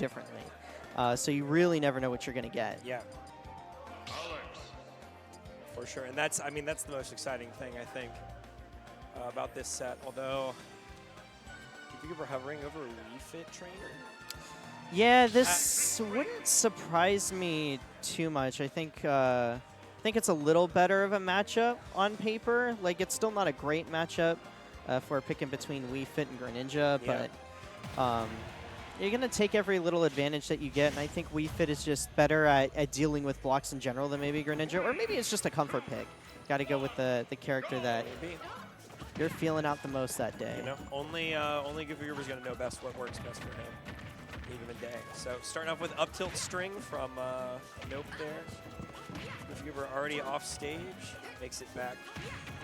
differently. So you really never know what you're going to get. Yeah. For sure. And that's, I mean, that's the most exciting thing, I think, about this set. Although, GoofyGoober hovering over a Wii Fit trainer? Yeah, this wouldn't surprise me too much. I think it's a little better of a matchup on paper. Like, it's still not a great matchup for picking between Wii Fit and Greninja, Yeah. but you're going to take every little advantage that you get, and I think Wii Fit is just better at dealing with blocks in general than maybe Greninja, or maybe it's just a comfort pick. Got to go with the character that Maybe. you're feeling out the most that day. You know, only GoofyGoober's going to know best what works best for him, even a day. So starting off with up tilt string from n0pe there. GoofyGoober already off stage, makes it back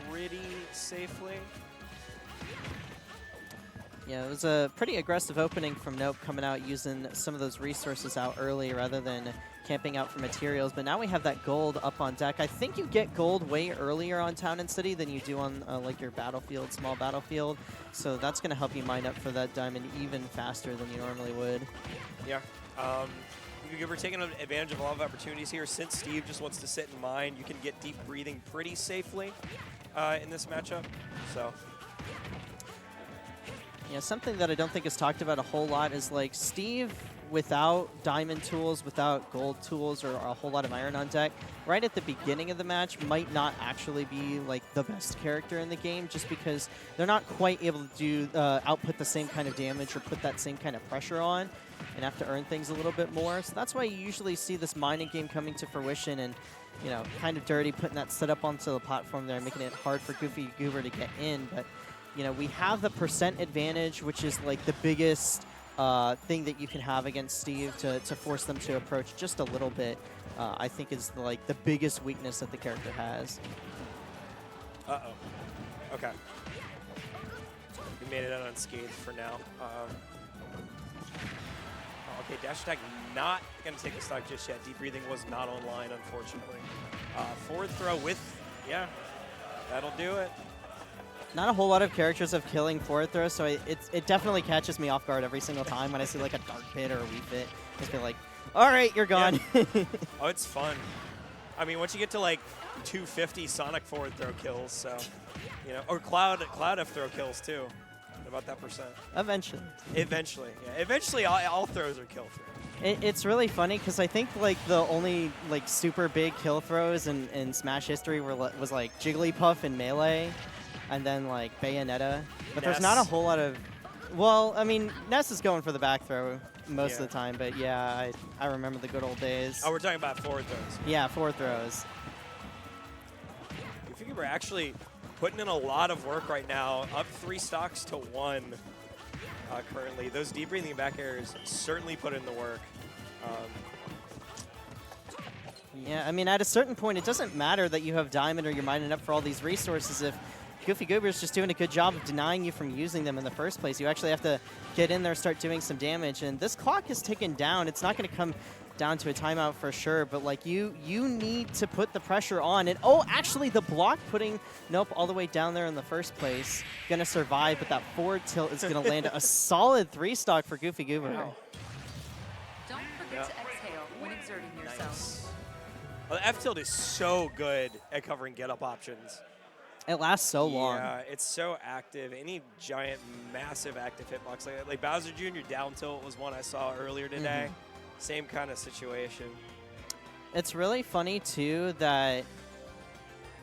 pretty safely. Yeah, it was a pretty aggressive opening from n0pe, coming out using some of those resources out early rather than camping out for materials. But now we have that gold up on deck. I think you get gold way earlier on Town and City than you do on like your battlefield, small battlefield. So that's going to help you mine up for that diamond even faster than you normally would. Yeah. GoofyGoober taking advantage of a lot of opportunities here. Since Steve just wants to sit in mine, you can get deep breathing pretty safely in this matchup. So. Yeah, something that I don't think is talked about a whole lot is like Steve without diamond tools, without gold tools, or a whole lot of iron on deck, right at the beginning of the match might not actually be like the best character in the game, just because they're not quite able to do output the same kind of damage or put that same kind of pressure on, and have to earn things a little bit more. So that's why you usually see this mining game coming to fruition, and you know, kind of dirty putting that setup onto the platform there, making it hard for GoofyGoober to get in. But you know, we have the percent advantage, which is like the biggest thing that you can have against Steve to force them to approach just a little bit. I think is like the biggest weakness that the character has. Uh-oh. Okay. We made it out unscathed for now. Okay, dash attack not going to take the stock just yet. Deep breathing was not online, unfortunately. Forward throw with, yeah, that'll do it. Not a whole lot of characters of killing forward throw, so it definitely catches me off guard every single time when I see like a Dark Pit or a Wii Fit. Just be like, all right, you're gone. Yeah. Oh, it's fun. I mean, once you get to like 250 Sonic forward throw kills, so, you know, or Cloud F throw kills too. About that percent. Eventually. Eventually, yeah. Eventually, all throws are kill through. It's really funny because I think like the only like super big kill throws in Smash history was like Jigglypuff and Melee, and then like Bayonetta. But there's not a whole lot of. Well, I mean, Ness is going for the back throw most of the time, but yeah, I remember the good old days. Oh, we're talking about forward throws. Yeah, forward throws. GoofyGoober actually putting in a lot of work right now, up 3 stocks to 1 currently. Those deep breathing back airs certainly put in the work. Yeah, I mean, at a certain point, it doesn't matter that you have diamond or you're mining up for all these resources if GoofyGoober is just doing a good job of denying you from using them in the first place. You actually have to get in there, start doing some damage, and this clock is ticking down. It's not going to come down to a timeout for sure, but like you need to put the pressure on. And oh, actually the block putting n0pe all the way down there in the first place gonna survive, but that forward tilt is gonna land a solid 3 stock for GoofyGoober. Don't forget to exhale when exerting yourself. Nice. Well, the F tilt is so good at covering get up options. It lasts so long. Yeah, it's so active. Any giant, massive active hitbox like Bowser Jr. down tilt was one I saw earlier today. Same kind of situation. It's really funny too that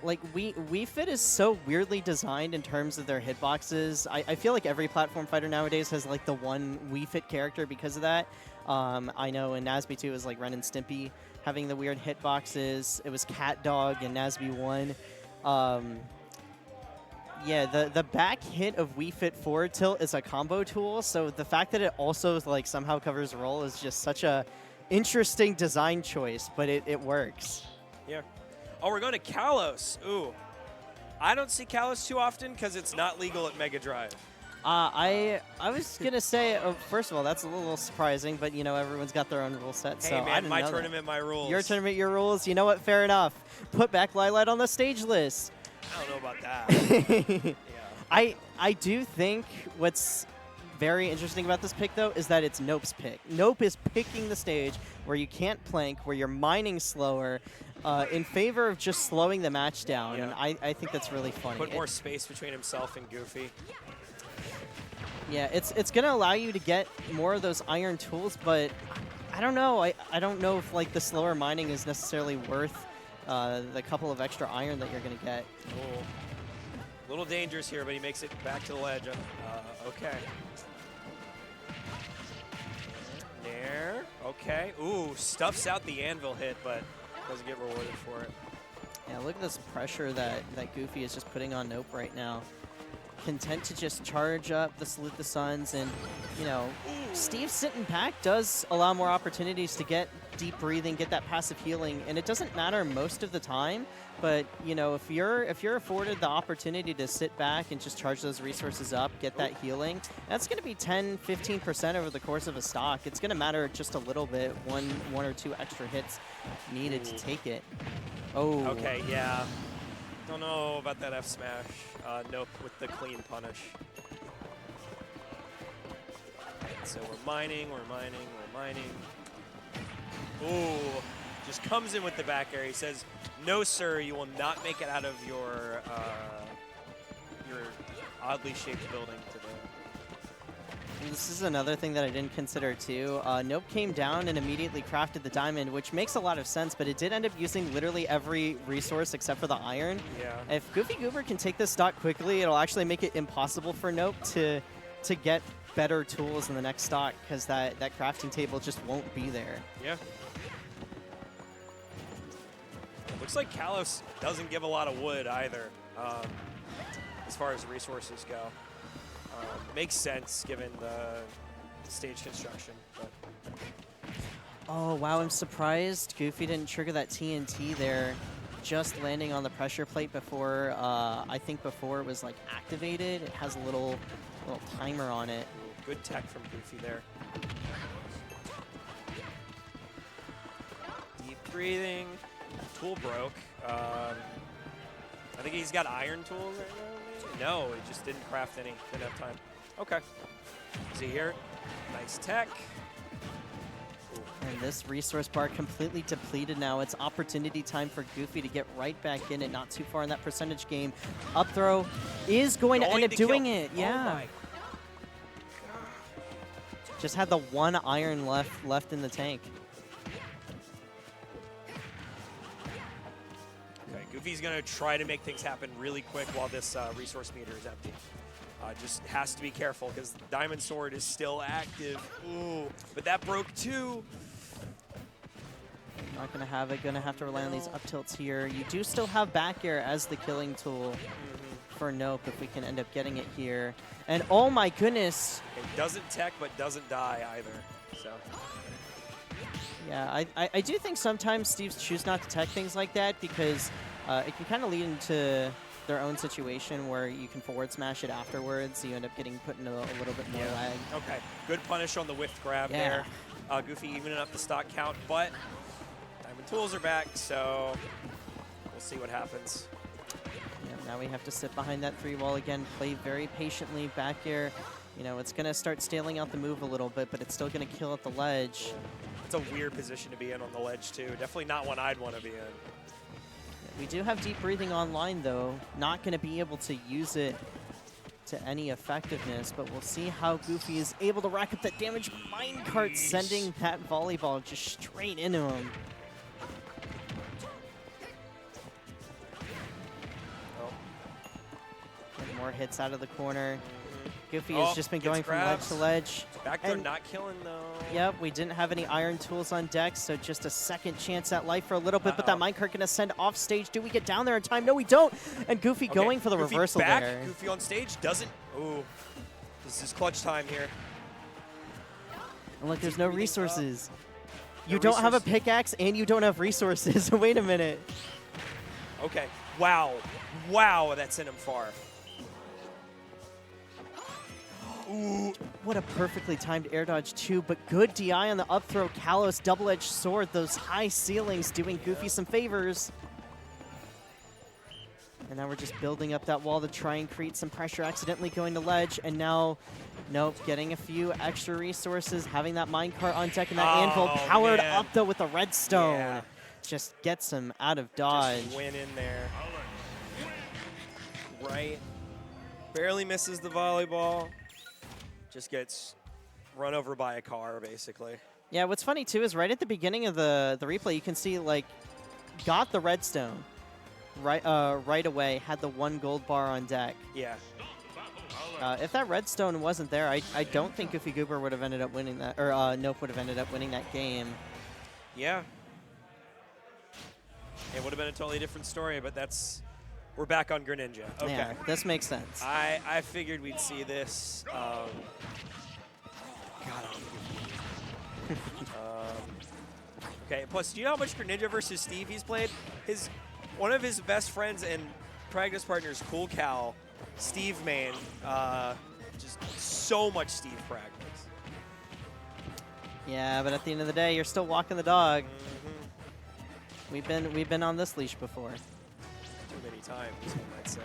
like Wii Fit is so weirdly designed in terms of their hitboxes. I feel like every platform fighter nowadays has like the one Wii Fit character because of that. I know in n0pe 2 it was like Ren and Stimpy having the weird hitboxes. It was Cat Dog in n0pe 1. Yeah, the back hit of Wii Fit forward tilt is a combo tool, so the fact that it also like somehow covers roll is just such a interesting design choice, but it works. Yeah. Oh, we're going to Kalos. Ooh. I don't see Kalos too often because it's not legal at Mega Drive. I was gonna say, first of all, that's a little surprising, but you know everyone's got their own rule set. Hey so man, I didn't my know tournament, my rules. Your tournament, your rules. You know what? Fair enough. Put back Light on the stage list. I don't know about that. Yeah. I do think what's very interesting about this pick, though, is that it's n0pe's pick. n0pe is picking the stage where you can't plank, where you're mining slower, in favor of just slowing the match down. Yeah. And I think that's really funny. Put more space between himself and Goofy. Yeah, it's going to allow you to get more of those iron tools, but I don't know. I don't know if like the slower mining is necessarily worth the couple of extra iron that you're going to get. Cool. A little dangerous here, but he makes it back to the ledge. Okay. Nair. Okay. Ooh, stuffs out the anvil hit, but doesn't get rewarded for it. Yeah, look at this pressure that Goofy is just putting on n0pe right now. Content to just charge up the Salute the Suns, and, you know, Steve sitting back does allow more opportunities to get deep breathing, get that passive healing, and it doesn't matter most of the time, but, you know, if you're afforded the opportunity to sit back and just charge those resources up, get that healing, that's going to be 10-15% over the course of a stock. It's going to matter just a little bit, one or two extra hits needed to take it. Oh. Okay, yeah. Don't know about that F smash. n0pe with the clean punish. So we're mining. Ooh, just comes in with the back air. He says, "No, sir, you will not make it out of your oddly shaped building today." This is another thing that I didn't consider too. n0pe came down and immediately crafted the diamond, which makes a lot of sense, but it did end up using literally every resource except for the iron. Yeah. If GoofyGoober can take this stock quickly, it'll actually make it impossible for n0pe to get better tools in the next stock, because that crafting table just won't be there. Yeah. Looks like Kalos doesn't give a lot of wood either, as far as resources go. Makes sense given the stage construction. But. Oh, wow, I'm surprised Goofy didn't trigger that TNT there, just landing on the pressure plate before, I think before it was like activated. It has a little timer on it. Ooh, good tech from Goofy there. Deep breathing. Tool broke. I think he's got iron tools right now. No, he just didn't craft any. Didn't have time. Okay. See here. Nice tech. Ooh. And this resource bar completely depleted now. It's opportunity time for Goofy to get right back in it, not too far in that percentage game. Up throw is going to end up doing it. Yeah. Oh, just had the one iron left in the tank. Okay, Goofy's going to try to make things happen really quick while this resource meter is empty. Just has to be careful because Diamond Sword is still active. Ooh, but that broke too. Not going to have it. Going to have to rely on these up tilts here. You do still have back air as the killing tool for n0pe if we can end up getting it here. And oh my goodness. It doesn't tech, but doesn't die either. So. Yeah, I do think sometimes Steves choose not to tech things like that because it can kind of lead into their own situation where you can forward smash it afterwards, so you end up getting put into a little bit more lag. Okay, good punish on the whiff grab there. Goofy evening up the stock count, but Diamond Tools are back, so we'll see what happens. Yeah, now we have to sit behind that 3-wall again, play very patiently back air. You know, it's going to start staling out the move a little bit, but it's still going to kill at the ledge. It's a weird position to be in on the ledge, too. Definitely not one I'd want to be in. We do have deep breathing online, though. Not going to be able to use it to any effectiveness, but we'll see how Goofy is able to rack up that damage. Minecart sending that volleyball just straight into him. Oh. Getting more hits out of the corner. Goofy has just been going from ledge to ledge. Back throw not killing, though. Yep, we didn't have any iron tools on deck, so just a second chance at life for a little bit, but that minecart going to send off stage. Do we get down there in time? No, we don't. And Goofy going for the reversal back. there. Goofy on stage doesn't. Ooh, this is clutch time here. And look, there's no resources. You don't have a pickaxe and you don't have resources. Wait a minute. Okay. Wow. Wow, that sent him far. Ooh. What a perfectly timed air dodge, too, but good DI on the up throw. Kalos, double-edged sword, those high ceilings doing Goofy some favors. And now we're just building up that wall to try and create some pressure, accidentally going to ledge, and now n0pe getting a few extra resources, having that minecart on deck, and that anvil powered up though with a redstone. Yeah. Just gets him out of dodge. Just went in there. Right. Barely misses the volleyball. Just gets run over by a car, basically. Yeah, what's funny too is right at the beginning of the replay, you can see like got the redstone right away, had the 1 gold bar on deck. Yeah. If that redstone wasn't there, I don't think GoofyGoober would have ended up winning that, or n0pe would have ended up winning that game. Yeah. It would have been a totally different story, but we're back on Greninja. Okay. Yeah, this makes sense. I figured we'd see this. God, okay, plus, do you know how much Greninja versus Steve he's played? One of his best friends and practice partners, Cool Cal, Steve main, just so much Steve practice. Yeah, but at the end of the day, you're still walking the dog. Mm-hmm. We've been on this leash before. Too many times, one might say.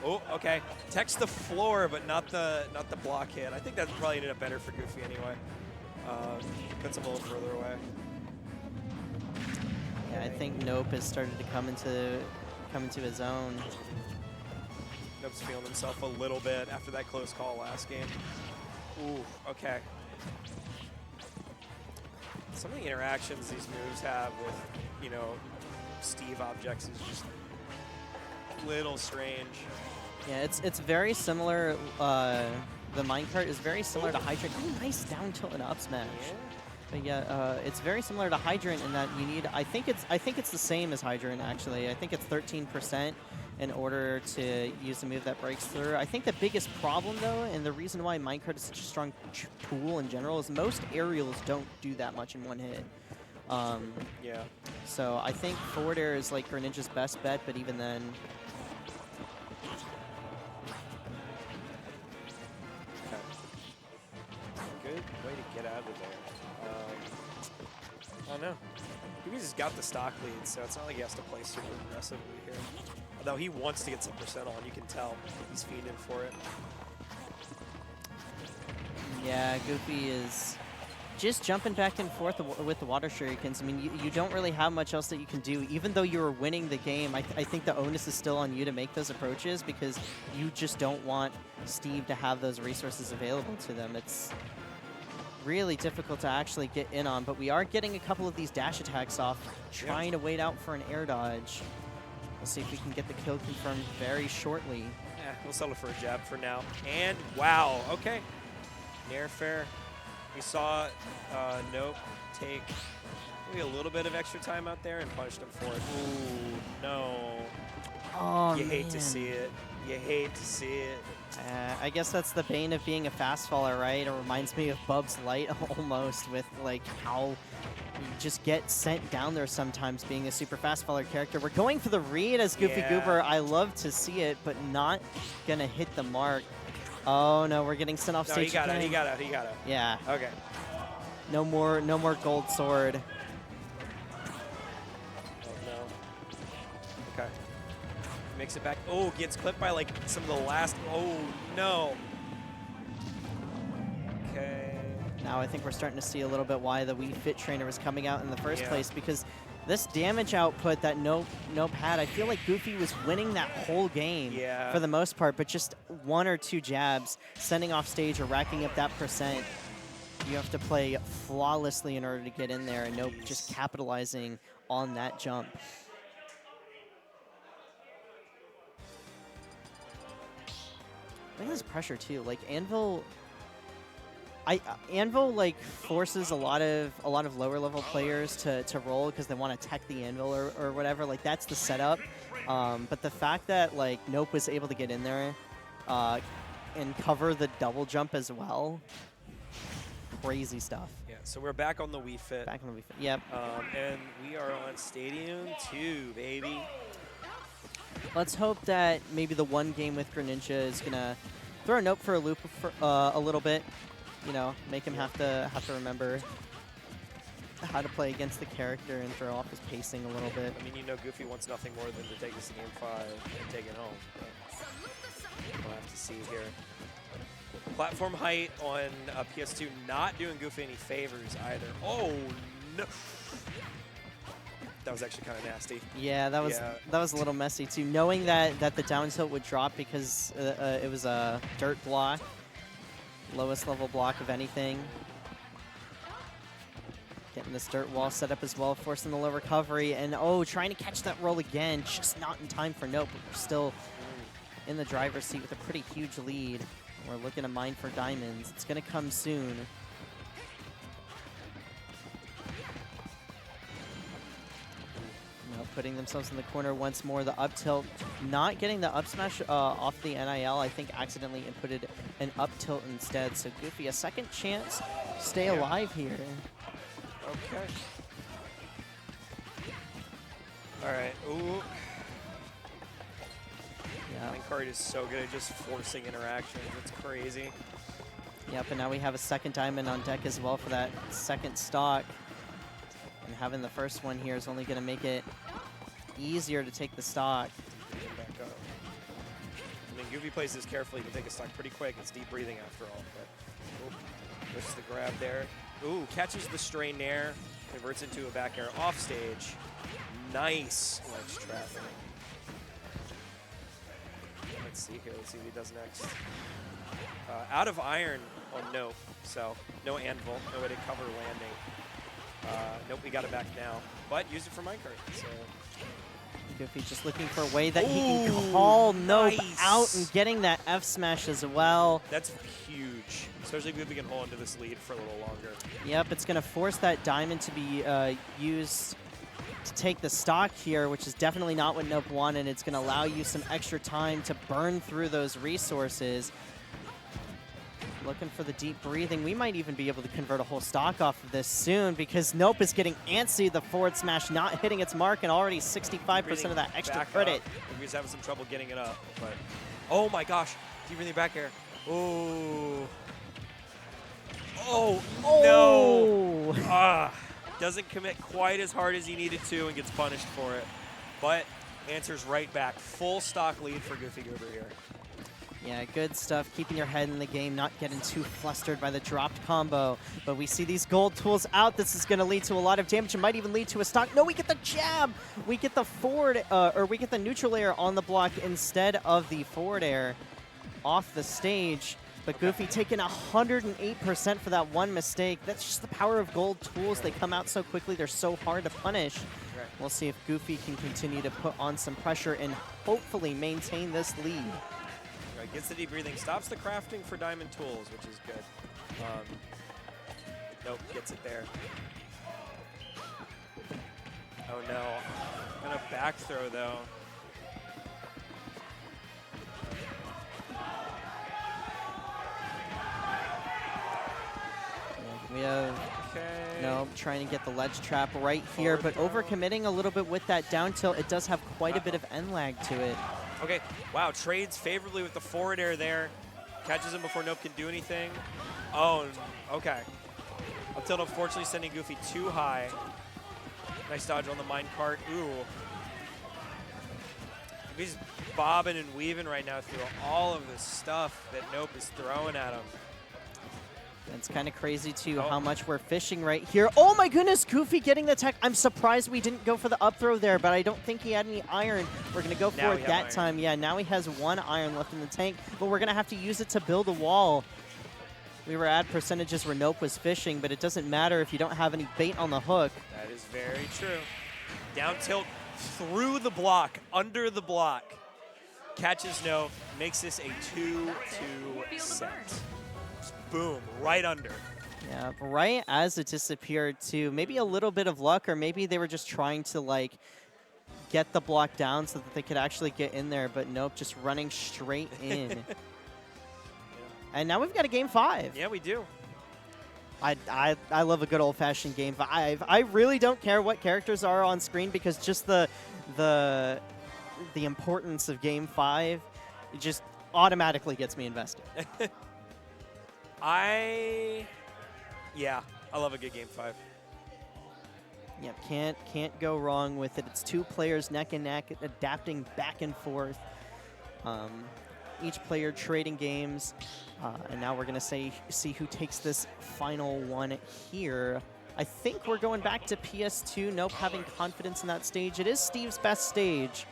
Oh, okay. Text the floor, but not the block hit. I think that probably ended up better for Goofy anyway. Puts him a little further away. Yeah, I think n0pe has started to come into his own. n0pe's feeling himself a little bit after that close call last game. Ooh, okay. Some of the interactions these moves have with, you know, Steve objects is just a little strange. Yeah, it's very similar. The minecart is very similar to Hydrant. Oh, nice down tilt and up smash. Yeah. But yeah, it's very similar to Hydrant in that you need. I think it's the same as Hydrant actually. I think it's 13% in order to use the move that breaks through. I think the biggest problem though, and the reason why minecart is such a strong tool in general, is most aerials don't do that much in one hit. Yeah. So I think forward air is like Greninja's best bet, but even then. Good way to get out of there. I don't know. He's just got the stock lead, so it's not like he has to play super aggressively here. Although he wants to get some percent on, you can tell. He's fiending for it. Yeah, Goofy is just jumping back and forth with the water shurikens. I mean, you don't really have much else that you can do. Even though you were winning the game, I think the onus is still on you to make those approaches because you just don't want Steve to have those resources available to them. It's really difficult to actually get in on, but we are getting a couple of these dash attacks off, trying to wait out for an air dodge. We'll see if we can get the kill confirmed very shortly. Yeah, we'll settle for a jab for now. And wow, okay. Nair fair. We saw n0pe take maybe a little bit of extra time out there and punished him for it. Ooh, no. Oh, you hate to see it. You hate to see it. I guess that's the bane of being a fast faller, right? It reminds me of Bub's Light almost, with like how you just get sent down there sometimes being a super fast faller character. We're going for the read as GoofyGoober. I love to see it, but not gonna hit the mark. Oh no, we're getting sent off stage. He got it. Yeah. Okay. No more gold sword. Oh no. Okay. Makes it back. Oh, gets clipped by like some of the last. Oh no. Okay. Now I think we're starting to see a little bit why the Wii Fit trainer was coming out in the first place, because this damage output that n0pe had, I feel like Goofy was winning that whole game for the most part, but just 1 or 2 jabs, sending off stage or racking up that percent, you have to play flawlessly in order to get in there, and n0pe just capitalizing on that jump. Look at this pressure too. Like Anvil, Anvil like forces a lot of lower level players to roll because they want to tech the Anvil or whatever. Like that's the setup. But the fact that like n0pe was able to get in there and cover the double jump as well, crazy stuff. Yeah. So we're back on the Wii Fit. Back on the Wii Fit. Yep. And we are on Stadium 2, baby. Let's hope that maybe the one game with Greninja is gonna throw n0pe for a loop for a little bit. You know, make him have to remember. how to play against the character and throw off his pacing a little bit. I mean, you know Goofy wants nothing more than to take this to game 5 and take it home. But we'll have to see here. Platform height on PS2 not doing Goofy any favors either. Oh, no. That was actually kind of nasty. Yeah, that was a little messy too. Knowing that the down tilt would drop because it was a dirt block, lowest level block of anything. Getting this dirt wall set up as well, forcing the low recovery, and oh, trying to catch that roll again, just not in time for n0pe, but we're still in the driver's seat with a pretty huge lead. We're looking to mine for diamonds. It's gonna come soon. Now putting themselves in the corner once more. The up tilt, not getting the up smash off the NIL. I think accidentally inputted an up tilt instead. So Goofy, a second chance to stay alive here. Okay. All right. Ooh. Yeah. Minecart is so good at just forcing interactions. It's crazy. Yep, and now we have a second diamond on deck as well for that second stock. And having the first one here is only going to make it easier to take the stock. Back up. I mean, Goofy plays this carefully. He can take a stock pretty quick. It's deep breathing after all. But pushes the grab there. Ooh, catches the strain there. Converts into a back air off stage. Nice ledge trap. Let's see here. Let's see what he does next. Out of iron on n0pe, so no anvil, no way to cover landing. Nope, we got it back now, but use it for minecart. So Goofy just looking for a way that he can call n0pe out and getting that F smash as well. That's huge, especially if Goofy can hold onto this lead for a little longer. Yep, it's going to force that diamond to be used to take the stock here, which is definitely not what n0pe wanted. It's going to allow you some extra time to burn through those resources. Looking for the deep breathing. We might even be able to convert a whole stock off of this soon because n0pe is getting antsy. The forward smash not hitting its mark and already 65% of that extra credit. He's having some trouble getting it up, but oh my gosh, deep breathing back air. Oh. Oh, no. Doesn't commit quite as hard as he needed to and gets punished for it, but answers right back. Full stock lead for GoofyGoober here. Yeah, good stuff. Keeping your head in the game, not getting too flustered by the dropped combo. But we see these gold tools out. This is going to lead to a lot of damage. It might even lead to a stock. No, we get the jab. We get the forward, or we get the neutral air on the block instead of the forward air off the stage. But Goofy taking 108% for that one mistake. That's just the power of gold tools. They come out so quickly. They're so hard to punish. We'll see if Goofy can continue to put on some pressure and hopefully maintain this lead. Gets the deep breathing, stops the crafting for diamond tools, which is good. Nope, gets it there. Oh no, gonna back throw though. We have n0pe trying to get the ledge trap right here, but overcommitting a little bit with that down tilt. It does have quite a bit of end lag to it. Okay, wow, trades favorably with the forward air there. Catches him before n0pe can do anything. Oh, okay. Up tilt, unfortunately, sending Goofy too high. Nice dodge on the minecart. Ooh. He's bobbing and weaving right now through all of the stuff that n0pe is throwing at him. It's kind of crazy, too, how much we're fishing right here. Oh, my goodness, Goofy getting the tech. I'm surprised we didn't go for the up throw there, but I don't think he had any iron. We're going to go for it that time. Yeah, now he has 1 iron left in the tank, but we're going to have to use it to build a wall. We were at percentages where n0pe was fishing, but it doesn't matter if you don't have any bait on the hook. That is very true. Down tilt through the block, under the block. Catches n0pe, makes this a 2-2 set. Boom, right under. Yeah, right as it disappeared too. Maybe a little bit of luck, or maybe they were just trying to like get the block down so that they could actually get in there, but n0pe, just running straight in. And now we've got a game 5. Yeah, we do. I love a good old-fashioned game 5. I really don't care what characters are on screen because just the importance of game 5, it just automatically gets me invested. Yeah, I love a good game 5. Yep, can't go wrong with it. It's two players neck and neck, adapting back and forth. Each player trading games, and now we're gonna see who takes this final one here. I think we're going back to PS2. n0pe having confidence in that stage. It is Steve's best stage,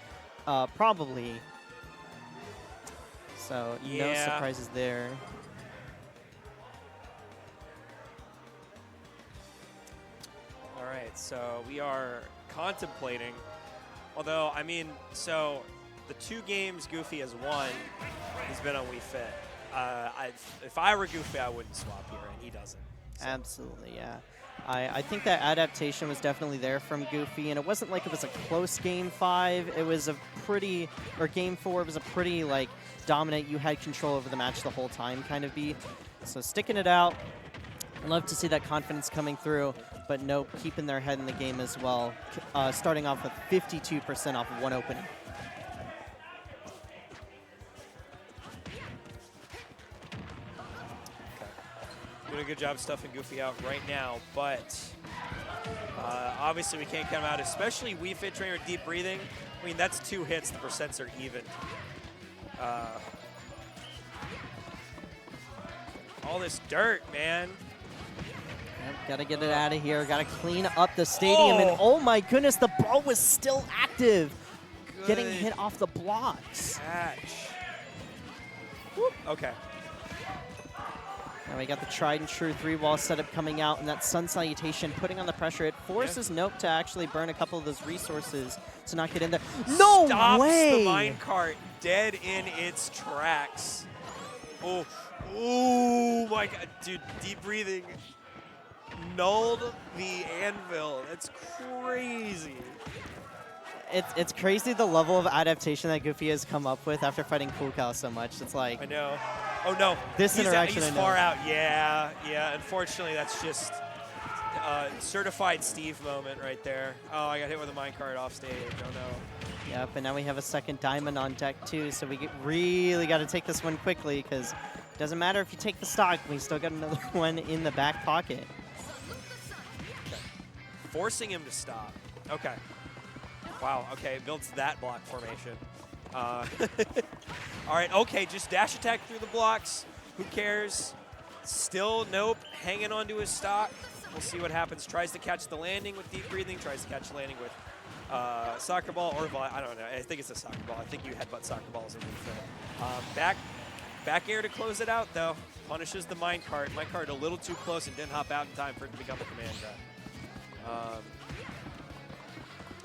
probably. So no surprises there. All right, so we are contemplating. Although, I mean, so the 2 games Goofy has won, he's been on Wii Fit. If I were Goofy, I wouldn't swap here, and he doesn't. So. Absolutely, yeah. I think that adaptation was definitely there from Goofy, and it wasn't like it was a close game 5. It was a pretty, or game 4 was a pretty like dominant, you had control over the match the whole time kind of beat. So sticking it out, love to see that confidence coming through, but n0pe keeping their head in the game as well, starting off with 52% off of one opening. Doing a good job stuffing Goofy out right now, but obviously we can't count him out, especially Wii Fit Trainer Deep Breathing. I mean, that's 2 hits, the percents are even. All this dirt, man. Yep, gotta get it out of here. Gotta clean up the stadium. And oh my goodness, the ball was still active. Good Getting hit off the blocks. catch. Whoop. Okay. Now we got the tried and true 3-wall setup coming out, and that Sun Salutation putting on the pressure. It forces n0pe to actually burn a couple of those resources to not get in there. No Stops way! the minecart dead in its tracks. Oh my god, dude, Deep Breathing nulled the anvil. That's crazy. It's crazy the level of adaptation that Goofy has come up with after fighting Cool Cow so much. It's like, I know. Oh no. This interaction, He's I know. far out. Yeah, yeah. Unfortunately, that's just certified Steve moment right there. Oh, I got hit with a minecart off stage. Oh no. Yep, and now we have a second diamond on deck too, so we really got to take this one quickly because it doesn't matter if you take the stock, we still got another one in the back pocket. Okay. Forcing him to stop. Okay. Wow, okay, it builds that block formation. All right, okay, just dash attack through the blocks. Who cares? Still n0pe hanging on to his stock. We'll see what happens. Tries to catch the landing with Deep Breathing. Tries to catch the landing with soccer ball or I don't know. I think it's a soccer ball. I think you headbutt soccer balls in the back air to close it out, though. Punishes the minecart. Minecart a little too close and didn't hop out in time for it to become a command grab.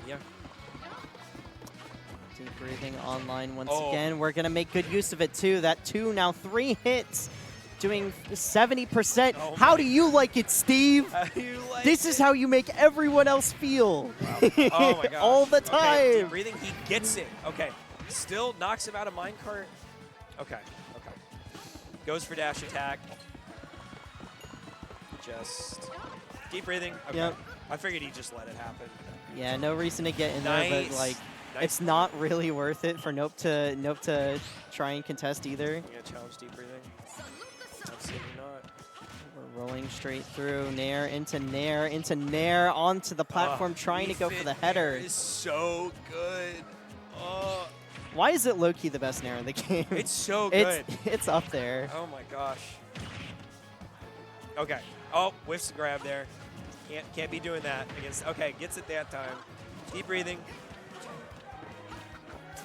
Yeah. Deep Breathing online once again. We're going to make good use of it, too. That 2, now 3 hits, doing 70%. Oh how do you like it, Steve? How do you like this is how you make everyone else feel. Wow. Oh my gosh. All the time. Okay, Deep Breathing, he gets it. Okay. Still knocks him out of minecart. Okay, okay. Goes for dash attack. Just Deep Breathing. Okay. Yep. I figured he'd just let it happen. Yeah, no reason to get in there, but like, it's not really worth it for n0pe to try and contest either. You gonna challenge Deep Breathing? Absolutely not. We're rolling straight through, nair into nair into nair onto the platform, trying to go for the header. Is so good. Why is it low-key the best nair in the game? It's so good. It's up there. Oh my gosh. Okay. Oh, whiffs the grab there. Can't be doing that against. Okay, gets it that time. Deep Breathing.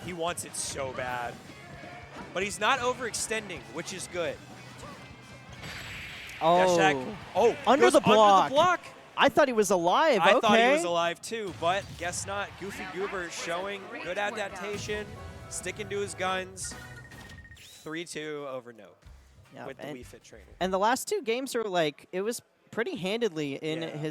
He wants it so bad, but he's not overextending, which is good. Oh, under the block. I thought he was alive. I thought he was alive too, but guess not. GoofyGoober showing good adaptation, sticking to his guns. 3-2 over n0pe with the Wii Fit Trainer. And the last 2 games are like, it was pretty handedly in his